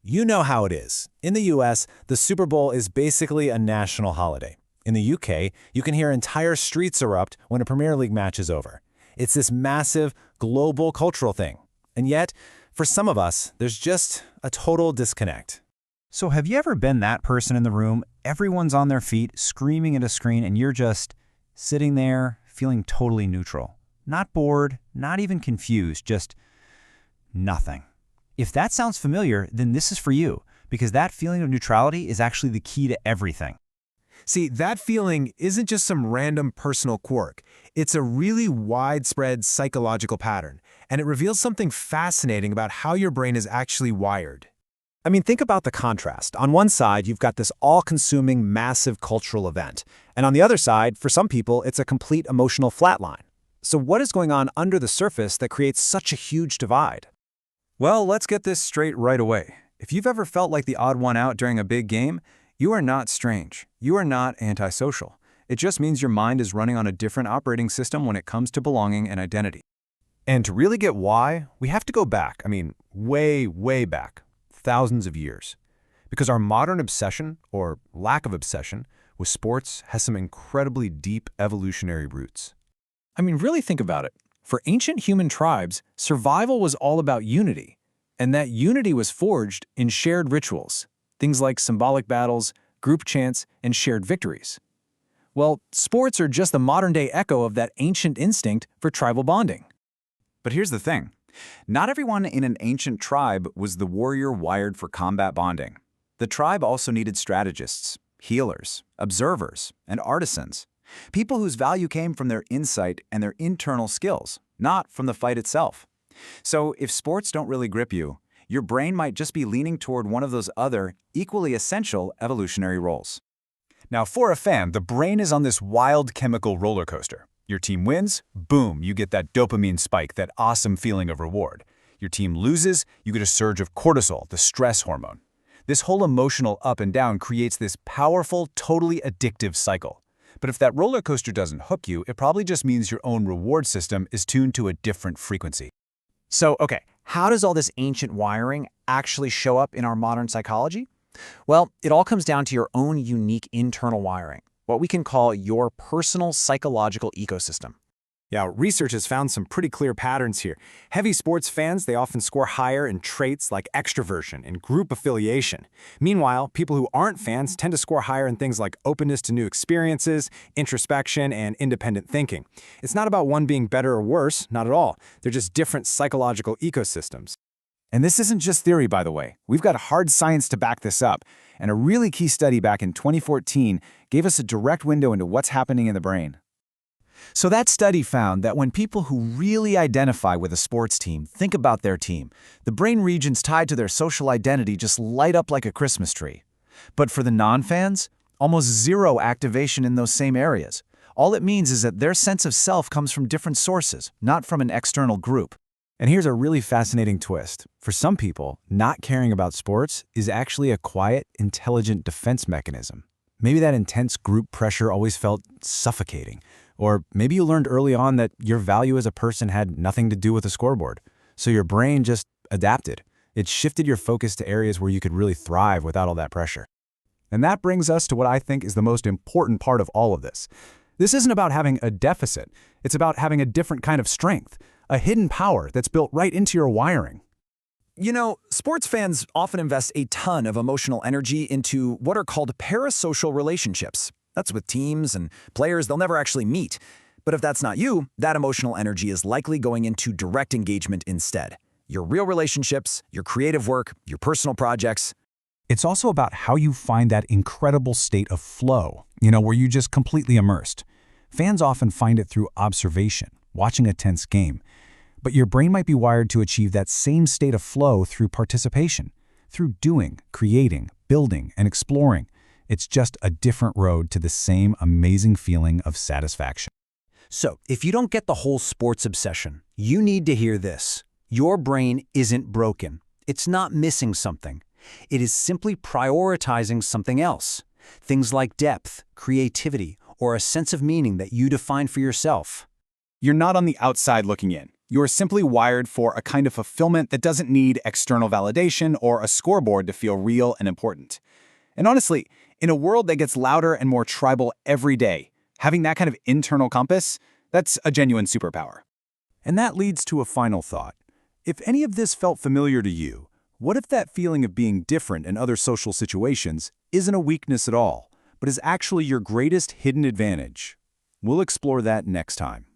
You know how it is. In the US, the Super Bowl is basically a national holiday. In the UK, you can hear entire streets erupt when a Premier League match is over. It's this massive, global cultural thing. And yet, for some of us, there's just a total disconnect. So have you ever been that person in the room, everyone's on their feet, screaming at a screen, and you're just sitting there, feeling totally neutral? Not bored, not even confused, just nothing. If that sounds familiar, then this is for you, because that feeling of neutrality is actually the key to everything. See, that feeling isn't just some random personal quirk. It's a really widespread psychological pattern, and it reveals something fascinating about how your brain is actually wired. I mean, think about the contrast. On one side, you've got this all-consuming, massive cultural event. And on the other side, for some people, it's a complete emotional flatline. So what is going on under the surface that creates such a huge divide? Well, let's get this straight right away. If you've ever felt like the odd one out during a big game, you are not strange. You are not antisocial. It just means your mind is running on a different operating system when it comes to belonging and identity. And to really get why, we have to go back, way, way back, thousands of years. Because our modern obsession, or lack of obsession, with sports has some incredibly deep evolutionary roots. Really think about it. For ancient human tribes, survival was all about unity, and that unity was forged in shared rituals, things like symbolic battles, group chants, and shared victories. Well, sports are just the modern-day echo of that ancient instinct for tribal bonding. But here's the thing. Not everyone in an ancient tribe was the warrior wired for combat bonding. The tribe also needed strategists, healers, observers, and artisans. People whose value came from their insight and their internal skills, not from the fight itself. So if sports don't really grip you, your brain might just be leaning toward one of those other, equally essential evolutionary roles. Now, for a fan, the brain is on this wild chemical roller coaster. Your team wins, boom, you get that dopamine spike, that awesome feeling of reward. Your team loses, you get a surge of cortisol, the stress hormone. This whole emotional up and down creates this powerful, totally addictive cycle. But if that roller coaster doesn't hook you, it probably just means your own reward system is tuned to a different frequency. So, okay, how does all this ancient wiring actually show up in our modern psychology? Well, it all comes down to your own unique internal wiring, what we can call your personal psychological ecosystem. Yeah, research has found some pretty clear patterns here. Heavy sports fans, they often score higher in traits like extroversion and group affiliation. Meanwhile, people who aren't fans tend to score higher in things like openness to new experiences, introspection, and independent thinking. It's not about one being better or worse, not at all. They're just different psychological ecosystems. And this isn't just theory, by the way. We've got hard science to back this up. And a really key study back in 2014 gave us a direct window into what's happening in the brain. So that study found that when people who really identify with a sports team think about their team, the brain regions tied to their social identity just light up like a Christmas tree. But for the non-fans, almost zero activation in those same areas. All it means is that their sense of self comes from different sources, not from an external group. And here's a really fascinating twist. For some people, not caring about sports is actually a quiet, intelligent defense mechanism. Maybe that intense group pressure always felt suffocating. Or maybe you learned early on that your value as a person had nothing to do with the scoreboard. So your brain just adapted. It shifted your focus to areas where you could really thrive without all that pressure. And that brings us to what I think is the most important part of all of this. This isn't about having a deficit. It's about having a different kind of strength, a hidden power that's built right into your wiring. Sports fans often invest a ton of emotional energy into what are called parasocial relationships. That's with teams and players they'll never actually meet. But if that's not you, that emotional energy is likely going into direct engagement instead. Your real relationships, your creative work, your personal projects. It's also about how you find that incredible state of flow, where you just completely immersed. Fans often find it through observation, watching a tense game. But your brain might be wired to achieve that same state of flow through participation, through doing, creating, building, and exploring. It's just a different road to the same amazing feeling of satisfaction. So, if you don't get the whole sports obsession, you need to hear this. Your brain isn't broken. It's not missing something. It is simply prioritizing something else. Things like depth, creativity, or a sense of meaning that you define for yourself. You're not on the outside looking in. You're simply wired for a kind of fulfillment that doesn't need external validation or a scoreboard to feel real and important. And honestly, in a world that gets louder and more tribal every day, having that kind of internal compass, that's a genuine superpower. And that leads to a final thought. If any of this felt familiar to you, what if that feeling of being different in other social situations isn't a weakness at all, but is actually your greatest hidden advantage? We'll explore that next time.